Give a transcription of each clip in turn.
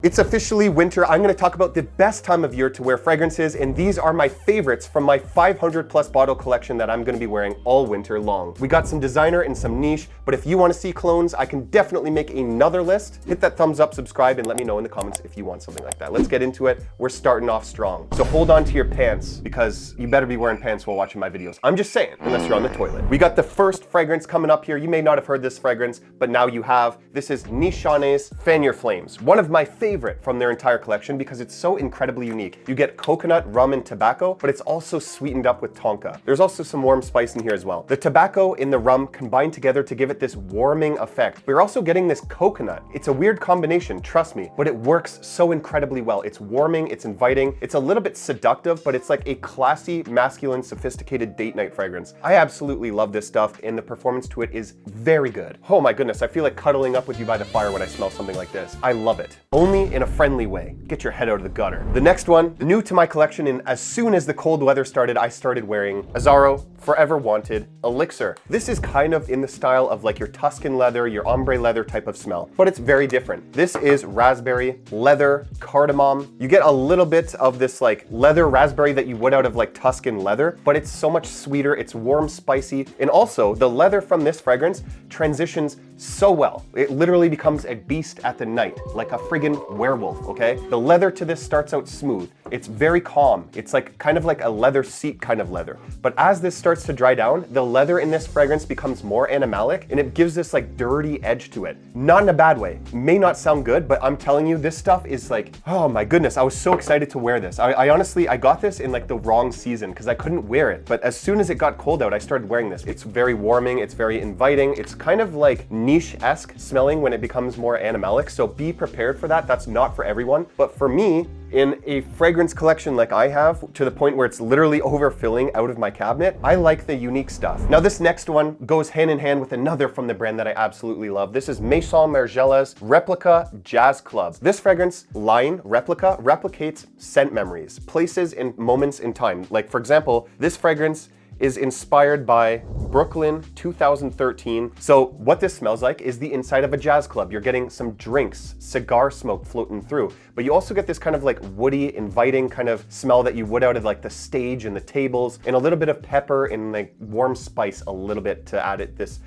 It's officially winter. I'm going to talk about the best time of year to wear fragrances, and these are my favorites from my 500 plus bottle collection that I'm going to be wearing all winter long. We got some designer and some niche, but if you want to see clones, I can definitely make another list. Hit that thumbs up, subscribe, and let me know in the comments if you want something like that. Let's get into it. We're starting off strong. So hold on to your pants, because you better be wearing pants while watching my videos. I'm just saying, unless you're on the toilet. We got the first fragrance coming up here. You may not have heard this fragrance, but now you have. This is Nishane's Fan Your Flames. One of my favorite from their entire collection because it's so incredibly unique. You get coconut, rum, and tobacco, but it's also sweetened up with tonka. There's also some warm spice in here as well. The tobacco and the rum combine together to give it this warming effect. We're also getting this coconut. It's a weird combination, trust me, but it works so incredibly well. It's warming, it's inviting, it's a little bit seductive, but it's like a classy, masculine, sophisticated date night fragrance. I absolutely love this stuff, and the performance to it is very good. Oh my goodness, I feel like cuddling up with you by the fire when I smell something like this. I love it. Only in a friendly way. Get your head out of the gutter. The next one, new to my collection, and as soon as the cold weather started, I started wearing Azzaro Forever Wanted Elixir. This is kind of in the style of like your Tuscan leather, your ombre leather type of smell, but it's very different. This is raspberry, leather, cardamom. You get a little bit of this like leather raspberry that you would out of like Tuscan leather, but it's so much sweeter. It's warm, spicy, and also the leather from this fragrance transitions so well. It literally becomes a beast at the night, like a friggin' werewolf, okay? The leather to this starts out smooth. It's very calm. It's like kind of like a leather seat kind of leather. But as this starts to dry down, the leather in this fragrance becomes more animalic, and it gives this like dirty edge to it. Not in a bad way. May not sound good, but I'm telling you, this stuff is like, oh my goodness, I was so excited to wear this. I honestly got this in like the wrong season because I couldn't wear it. But as soon as it got cold out, I started wearing this. It's very warming. It's very inviting. It's kind of like niche-esque smelling when it becomes more animalic. So be prepared for that. That's not for everyone. But for me, in a fragrance collection like I have, to the point where it's literally overfilling out of my cabinet, I like the unique stuff. Now this next one goes hand in hand with another from the brand that I absolutely love. This is Maison Margiella's Replica Jazz Club. This fragrance line, Replica, replicates scent memories, places and moments in time. Like for example, this fragrance is inspired by Brooklyn 2013. So what this smells like is the inside of a jazz club. You're getting some drinks, cigar smoke floating through, but you also get this kind of like woody, inviting kind of smell that you would out of like the stage and the tables, and a little bit of pepper and like warm spice a little bit to add it this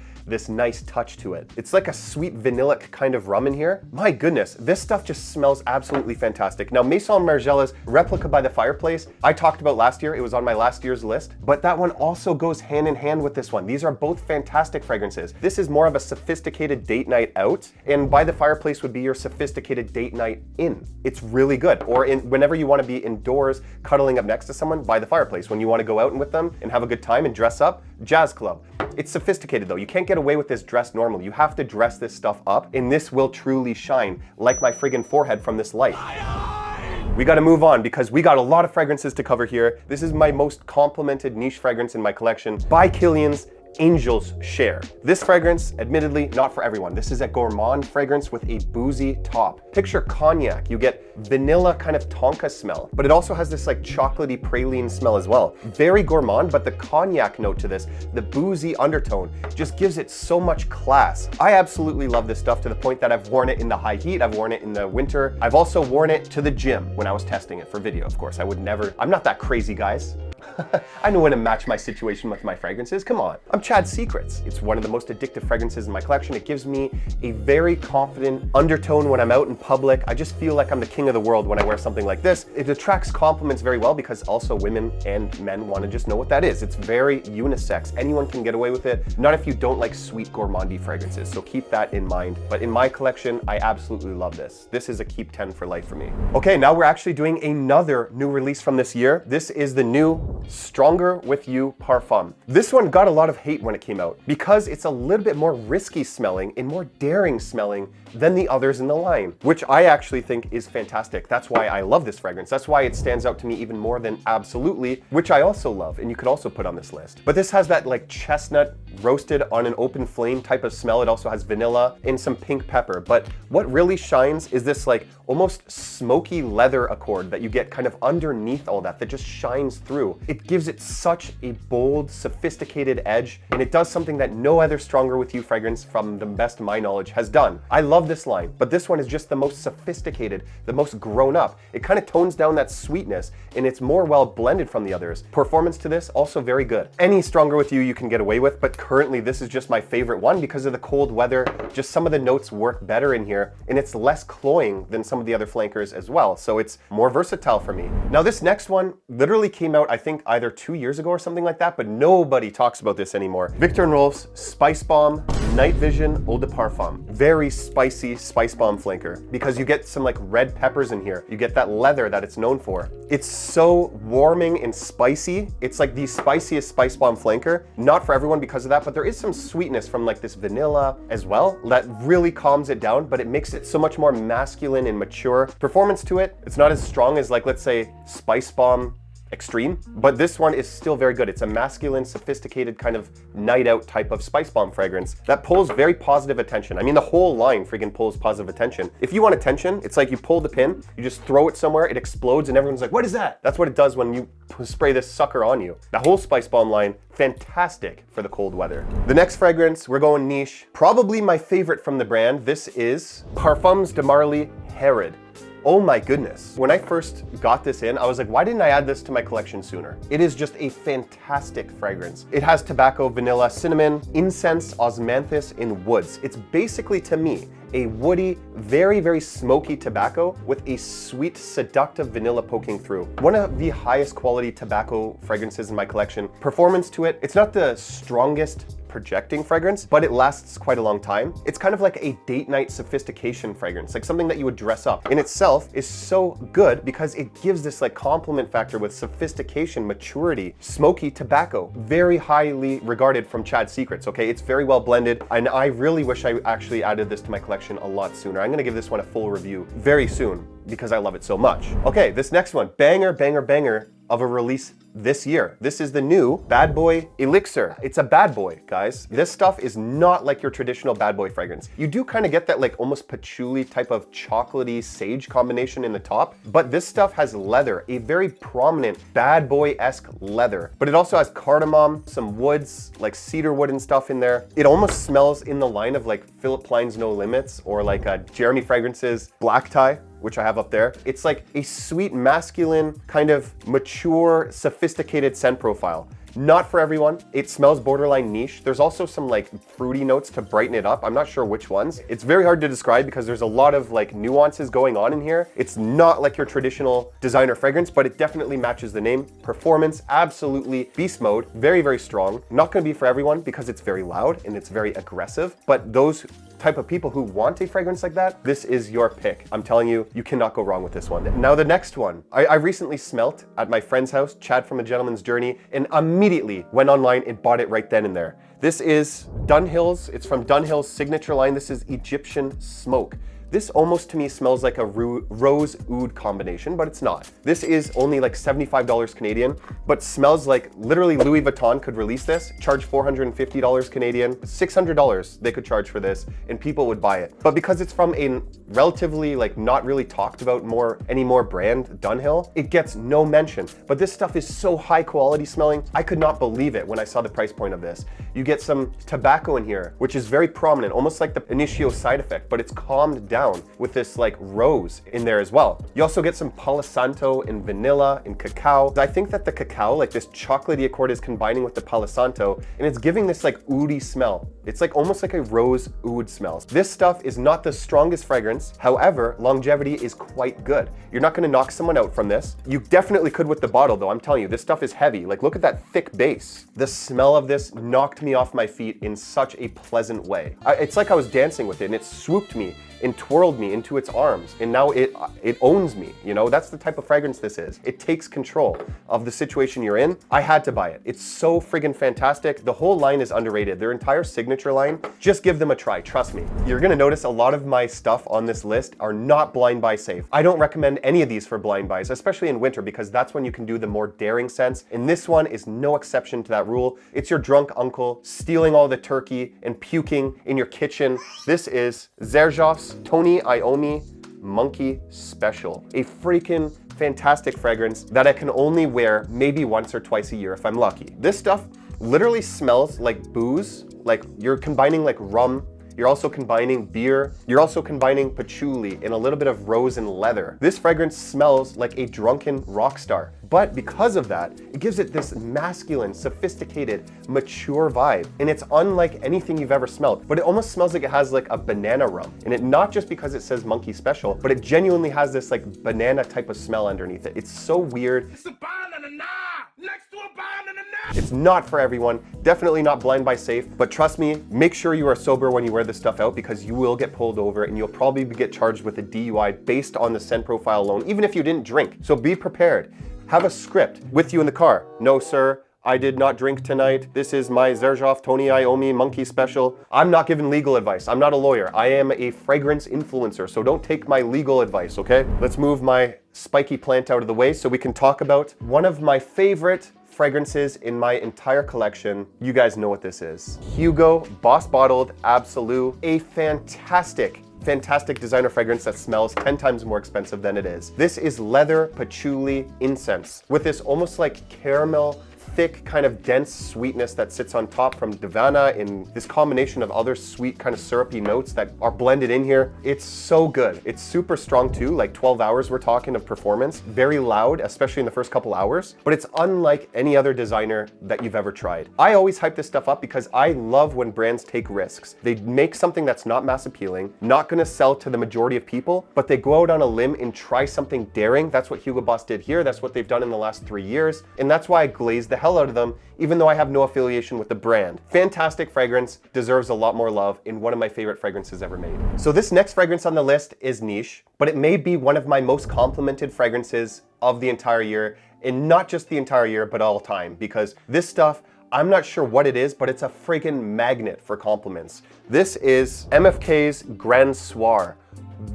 nice touch to it. It's like a sweet vanillic kind of rum in here. My goodness, this stuff just smells absolutely fantastic. Now, Maison Margiella's Replica by the Fireplace, I talked about last year. It was on my last year's list, but that one also goes hand in hand with this one. These are both fantastic fragrances. This is more of a sophisticated date night out, and By the Fireplace would be your sophisticated date night in. It's really good. Or whenever you want to be indoors, cuddling up next to someone, By the Fireplace. When you want to go out with them and have a good time and dress up, Jazz Club. It's sophisticated though. You can't get away with this dressed normally. You have to dress this stuff up, and this will truly shine like my friggin' forehead from this light. We gotta move on because we got a lot of fragrances to cover here. This is my most complimented niche fragrance in my collection by Killian's Angel's Share. This fragrance, admittedly, not for everyone. This is a gourmand fragrance with a boozy top. Picture cognac. You get vanilla kind of tonka smell, but it also has this like chocolatey praline smell as well. Very gourmand, but the cognac note to this, the boozy undertone, just gives it so much class. I absolutely love this stuff to the point that I've worn it in the high heat. I've worn it in the winter. I've also worn it to the gym when I was testing it for video, of course. I would never, I'm not that crazy, guys. I know when to match my situation with my fragrances. Come on. I'm Chad Secrets. It's one of the most addictive fragrances in my collection. It gives me a very confident undertone when I'm out in public. I just feel like I'm the king of the world when I wear something like this. It attracts compliments very well because also women and men want to just know what that is. It's very unisex. Anyone can get away with it. Not if you don't like sweet gourmandy fragrances. So keep that in mind. But in my collection, I absolutely love this. This is a keep 10 for life for me. Okay, now we're actually doing another new release from this year. This is the new Stronger With You Parfum. This one got a lot of hate when it came out because it's a little bit more risky smelling and more daring smelling than the others in the line, which I actually think is fantastic. That's why I love this fragrance. That's why it stands out to me even more than Absolutely, which I also love and you could also put on this list. But this has that like chestnut roasted on an open flame type of smell. It also has vanilla and some pink pepper. But what really shines is this like almost smoky leather accord that you get kind of underneath all that just shines through. It gives it such a bold, sophisticated edge, and it does something that no other Stronger With You fragrance, from the best of my knowledge, has done. I love love this line, but this one is just the most sophisticated, the most grown up. It kind of tones down that sweetness and it's more well blended from the others. Performance to this, also very good. Any stronger with you can get away with, but currently this is just my favorite one because of the cold weather. Just some of the notes work better in here and it's less cloying than some of the other flankers as well. So it's more versatile for me. Now this next one literally came out, I think either 2 years ago or something like that, but nobody talks about this anymore. Viktor&Rolf's Spicebomb Night Vision Eau de Parfum. Very spicy spice bomb flanker because you get some like red peppers in here. You get that leather that it's known for. It's so warming and spicy. It's like the spiciest spice bomb flanker. Not for everyone because of that, but there is some sweetness from like this vanilla as well that really calms it down, but it makes it so much more masculine and mature. Performance to it, it's not as strong as like, let's say, Spice Bomb Extreme, but this one is still very good. It's a masculine, sophisticated kind of night out type of spice bomb fragrance that pulls very positive attention. I mean, the whole line friggin' pulls positive attention. If you want attention, it's like you pull the pin, you just throw it somewhere, it explodes, and everyone's like, what is that? That's what it does when you spray this sucker on you. The whole spice bomb line, fantastic for the cold weather. The next fragrance, we're going niche. Probably my favorite from the brand. This is Parfums de Marly Herrara. Oh my goodness. When I first got this in, I was like, why didn't I add this to my collection sooner? It is just a fantastic fragrance. It has tobacco, vanilla, cinnamon, incense, osmanthus, and woods. It's basically, to me, a woody, very, very smoky tobacco with a sweet, seductive vanilla poking through. One of the highest quality tobacco fragrances in my collection. Performance to it, it's not the strongest projecting fragrance, but it lasts quite a long time. It's kind of like a date night sophistication fragrance, like something that you would dress up. In itself is so good because it gives this like complement factor with sophistication, maturity, smoky tobacco. Very highly regarded from Chad Secrets, okay? It's very well blended, and I really wish I actually added this to my collection a lot sooner. I'm gonna give this one a full review very soon because I love it so much. Okay, this next one, banger, banger, banger of a release this year. This is the new Boy Elixir. It's a bad boy, guys. This stuff is not like your traditional bad boy fragrance. You do kind of get that like almost patchouli type of chocolatey sage combination in the top, but this stuff has leather, a very prominent bad boy-esque leather. But it also has cardamom, some woods, like cedar wood and stuff in there. It almost smells in the line of like Philip Plein's No Limits or like Jeremy Fragrance's Black Tie, which I have up there. It's like a sweet, masculine, kind of mature, sophisticated scent profile. Not for everyone. It smells borderline niche. There's also some like fruity notes to brighten it up. I'm not sure which ones. It's very hard to describe because there's a lot of like nuances going on in here. It's not like your traditional designer fragrance, but it definitely matches the name. Performance, absolutely beast mode. Very, very strong. Not gonna be for everyone because it's very loud and it's very aggressive, but those type of people who want a fragrance like that, this is your pick. I'm telling you, you cannot go wrong with this one. Now the next one, I recently smelt at my friend's house, Chad from A Gentleman's Journey, and immediately went online and bought it right then and there. This is Dunhill's, it's from Dunhill's signature line. This is Egyptian Smoke. This almost to me smells like a rose oud combination, but it's not. This is only like $75 Canadian, but smells like literally Louis Vuitton could release this, charge $450 Canadian, $600 they could charge for this, and people would buy it. But because it's from a relatively like not really talked about anymore brand, Dunhill, it gets no mention. But this stuff is so high quality smelling, I could not believe it when I saw the price point of this. You get some tobacco in here, which is very prominent, almost like the initio side effect, but it's calmed down with this like rose in there as well. You also get some Palo Santo and vanilla and cacao. I think that the cacao, like this chocolatey accord, is combining with the Palo Santo and it's giving this like oudy smell. It's like almost like a rose oud smell. This stuff is not the strongest fragrance. However, longevity is quite good. You're not gonna knock someone out from this. You definitely could with the bottle though. I'm telling you, this stuff is heavy. Like look at that thick base. The smell of this knocked me off my feet in such a pleasant way. It's like I was dancing with it and it swooped me and twirled me into its arms, and now it owns me. You know, that's the type of fragrance this is. It takes control of the situation you're in. I had to buy it. It's so friggin' fantastic. The whole line is underrated. Their entire signature line, just give them a try, trust me. You're gonna notice a lot of my stuff on this list are not blind buy safe. I don't recommend any of these for blind buys, especially in winter, because that's when you can do the more daring scents, and this one is no exception to that rule. It's your drunk uncle stealing all the turkey and puking in your kitchen. This is Xerjoff's Tony Iommi Monkey Special. A freaking fantastic fragrance that I can only wear maybe once or twice a year if I'm lucky. This stuff literally smells like booze, like you're combining like rum You're also combining beer. You're also combining patchouli and a little bit of rose and leather. This fragrance smells like a drunken rock star. But because of that, it gives it this masculine, sophisticated, mature vibe. And it's unlike anything you've ever smelled. But it almost smells like it has like a banana rum. And it not just because it says monkey special, but it genuinely has this like banana type of smell underneath it. It's so weird. It's a banana next to a banana. It's not for everyone, definitely not blind buy safe, but trust me, make sure you are sober when you wear this stuff out because you will get pulled over and you'll probably get charged with a DUI based on the scent profile alone, even if you didn't drink. So be prepared. Have a script with you in the car. No, sir, I did not drink tonight. This is my Xerjoff Tony Iommi Monkey Special. I'm not giving legal advice. I'm not a lawyer. I am a fragrance influencer, so don't take my legal advice, okay? Let's move my spiky plant out of the way so we can talk about one of my favorite fragrances in my entire collection. You guys know what this is. Hugo Boss Bottled Absolu, a fantastic designer fragrance that smells 10 times more expensive than it is. This is leather patchouli incense with this almost like caramel, thick kind of dense sweetness that sits on top from Divana in this combination of other sweet kind of syrupy notes that are blended in here. It's so good. It's super strong too, like 12 hours we're talking of performance. Very loud, especially in the first couple hours, but it's unlike any other designer that you've ever tried. I always hype this stuff up because I love when brands take risks. They make something that's not mass appealing, not gonna sell to the majority of people, but they go out on a limb and try something daring. That's what Hugo Boss did here. That's what they've done in the last 3 years. And that's why I glaze the hell out of them, even though I have no affiliation with the brand. Fantastic fragrance, deserves a lot more love, and one of my favorite fragrances ever made. So this next fragrance on the list is niche, but it may be one of my most complimented fragrances of the entire year, and not just the entire year, but all time, because this stuff, I'm not sure what it is, but it's a friggin' magnet for compliments. This is MFK's Grand Soir.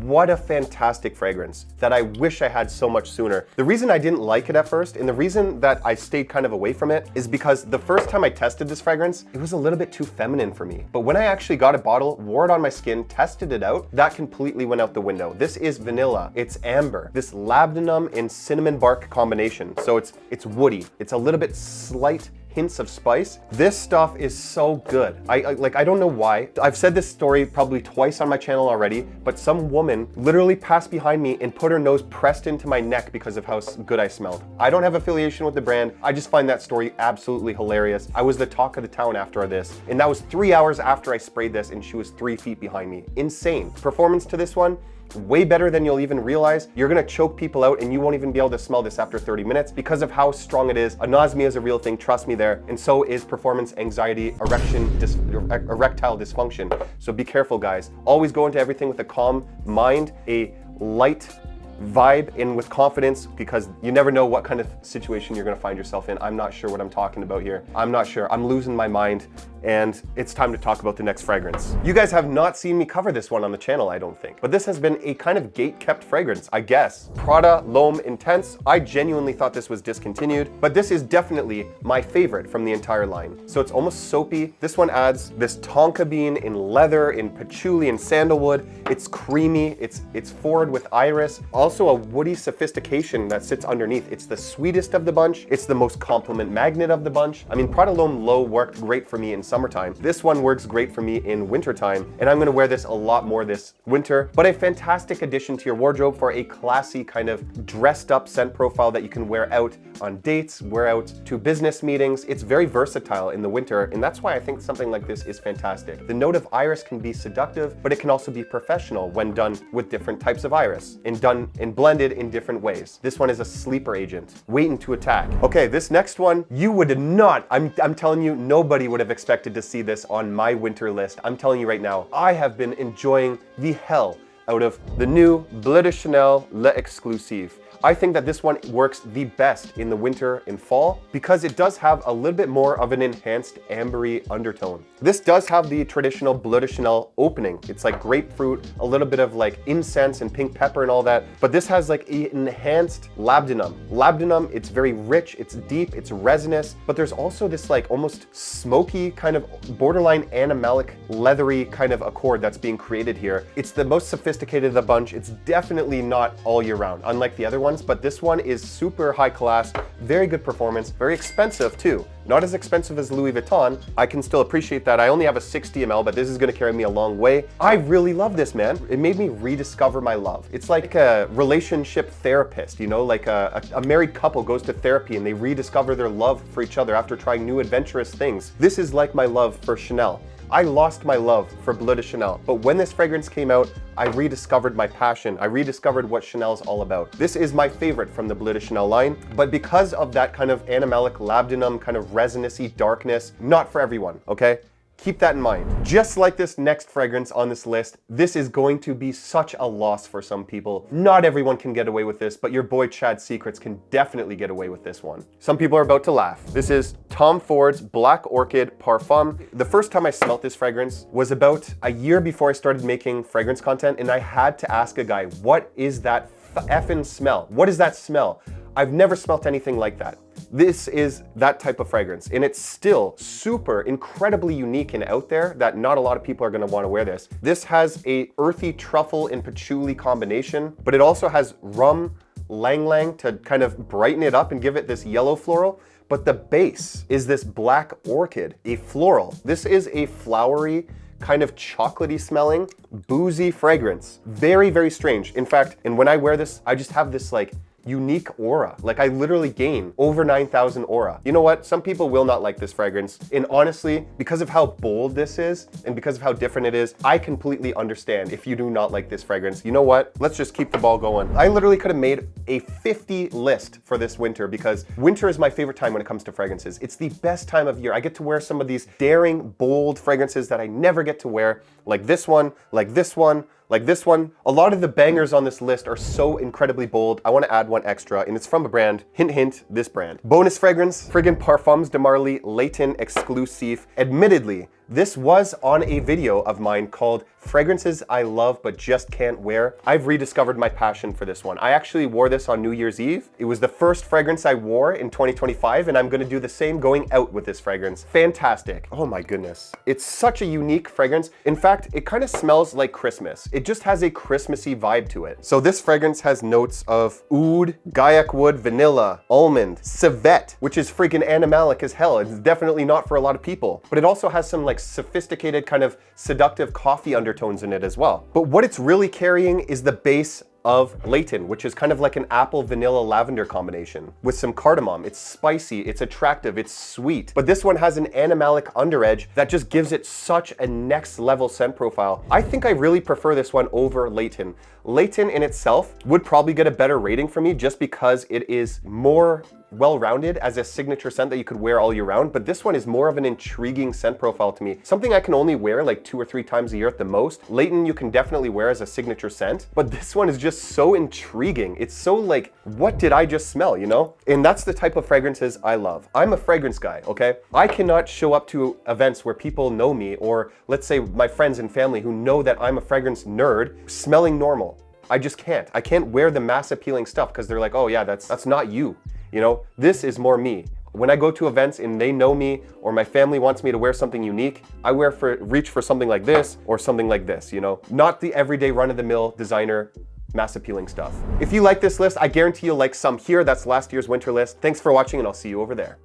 What a fantastic fragrance that I wish I had so much sooner. The reason I didn't like it at first, and the reason that I stayed kind of away from it, is because the first time I tested this fragrance, it was a little bit too feminine for me. But when I actually got a bottle, wore it on my skin, tested it out, that completely went out the window. This is vanilla, it's amber, this labdanum and cinnamon bark combination. So it's woody, it's a little bit slight hints of spice. This stuff is so good. I don't know why. I've said this story probably twice on my channel already, but some woman literally passed behind me and put her nose pressed into my neck because of how good I smelled. I don't have affiliation with the brand. I just find that story absolutely hilarious. I was the talk of the town after this, and that was 3 hours after I sprayed this and she was 3 feet behind me. Insane. Performance to this one, way better than you'll even realize. You're gonna choke people out and you won't even be able to smell this after 30 minutes because of how strong it is. Anosmia is a real thing, trust me there. And so is performance anxiety, erectile dysfunction. So be careful, guys. Always go into everything with a calm mind, a light vibe, and with confidence, because you never know what kind of situation you're gonna find yourself in. I'm not sure what I'm talking about here. I'm not sure. I'm losing my mind, and it's time to talk about the next fragrance. You guys have not seen me cover this one on the channel, I don't think, but this has been a kind of gate-kept fragrance, I guess. Prada L'Homme Intense. I genuinely thought this was discontinued, but this is definitely my favorite from the entire line. So it's almost soapy. This one adds this tonka bean in leather, in patchouli and sandalwood. It's creamy, it's forward with iris. Also a woody sophistication that sits underneath. It's the sweetest of the bunch. It's the most compliment magnet of the bunch. I mean, Prada L'Homme Low worked great for me in summertime. This one works great for me in wintertime, and I'm gonna wear this a lot more this winter. But a fantastic addition to your wardrobe for a classy kind of dressed up scent profile that you can wear out on dates, wear out to business meetings. It's very versatile in the winter, and that's why I think something like this is fantastic. The note of iris can be seductive, but it can also be professional when done with different types of iris and done and blended in different ways. This one is a sleeper agent, waiting to attack. Okay, this next one, you would not, I'm telling you, nobody would have expected to see this on my winter list. I'm telling you right now, I have been enjoying the hell out of the new Bleu de Chanel L'Exclusif. I think that this one works the best in the winter and fall because it does have a little bit more of an enhanced ambery undertone. This does have the traditional Bleu de Chanel opening. It's like grapefruit, a little bit of like incense and pink pepper and all that, but this has like an enhanced labdanum. Labdanum, it's very rich, it's deep, it's resinous, but there's also this like almost smoky kind of borderline animalic leathery kind of accord that's being created here. It's the most sophisticated sophisticated of the bunch. It's definitely not all year round, unlike the other ones, but this one is super high class, very good performance, very expensive too. Not as expensive as Louis Vuitton. I can still appreciate that. I only have a 60 ml, but this is gonna carry me a long way. I really love this, man. It made me rediscover my love. It's like a relationship therapist, you know, like a married couple goes to therapy and they rediscover their love for each other after trying new adventurous things. This is like my love for Chanel. I lost my love for Bleu de Chanel, but when this fragrance came out, I rediscovered my passion. I rediscovered what Chanel's all about. This is my favorite from the Bleu de Chanel line, but because of that kind of animalic labdanum, kind of resinous-y darkness, not for everyone, okay? Keep that in mind. Just like this next fragrance on this list, this is going to be such a loss for some people. Not everyone can get away with this, but your boy Chad Secrets can definitely get away with this one. Some people are about to laugh. This is Tom Ford's Black Orchid Parfum. The first time I smelt this fragrance was about a year before I started making fragrance content, and I had to ask a guy, what is that effing smell? What is that smell? I've never smelt anything like that. This is that type of fragrance, and it's still super incredibly unique and out there that not a lot of people are gonna wanna wear this. This has a earthy truffle and patchouli combination, but it also has rum, lang lang to kind of brighten it up and give it this yellow floral. But the base is this black orchid, a floral. This is a flowery, kind of chocolatey smelling, boozy fragrance. Very, very strange. In fact, and when I wear this, I just have this like unique aura. Like I literally gain over 9,000 aura. You know what? Some people will not like this fragrance. And honestly, because of how bold this is and because of how different it is, I completely understand if you do not like this fragrance. You know what? Let's just keep the ball going. I literally could have made a 50 list for this winter because winter is my favorite time when it comes to fragrances. It's the best time of year. I get to wear some of these daring, bold fragrances that I never get to wear, like this one, like this one, like this one. A lot of the bangers on this list are so incredibly bold. I want to add one extra, and it's from a brand, hint hint, this brand. Bonus fragrance, friggin' Parfums de Marly Layton Exclusif. Admittedly, this was on a video of mine called Fragrances I Love But Just Can't Wear. I've rediscovered my passion for this one. I actually wore this on New Year's Eve. It was the first fragrance I wore in 2025, and I'm gonna do the same going out with this fragrance. Fantastic. Oh my goodness. It's such a unique fragrance. In fact, it kind of smells like Christmas. It just has a Christmassy vibe to it. So this fragrance has notes of oud, gaiac wood, vanilla, almond, civet, which is freaking animalic as hell. It's definitely not for a lot of people. But it also has some like sophisticated kind of seductive coffee undertones in it as well. But what it's really carrying is the base of Layton, which is kind of like an apple vanilla lavender combination with some cardamom. It's spicy, it's attractive, it's sweet. But this one has an animalic underedge that just gives it such a next level scent profile. I think I really prefer this one over Layton. Layton in itself would probably get a better rating from me just because it is more well-rounded as a signature scent that you could wear all year round, but this one is more of an intriguing scent profile to me. Something I can only wear like 2 or 3 times a year at the most. Layton you can definitely wear as a signature scent, but this one is just so intriguing. It's so like, what did I just smell, you know? And that's the type of fragrances I love. I'm a fragrance guy, okay? I cannot show up to events where people know me, or let's say my friends and family who know that I'm a fragrance nerd, smelling normal. I just can't. I can't wear the mass appealing stuff because they're like, oh yeah, that's not you. You know, this is more me. When I go to events and they know me or my family wants me to wear something unique, I reach for something like this or something like this, you know? Not the everyday run-of-the-mill designer mass appealing stuff. If you like this list, I guarantee you'll like some here. That's last year's winter list. Thanks for watching and I'll see you over there.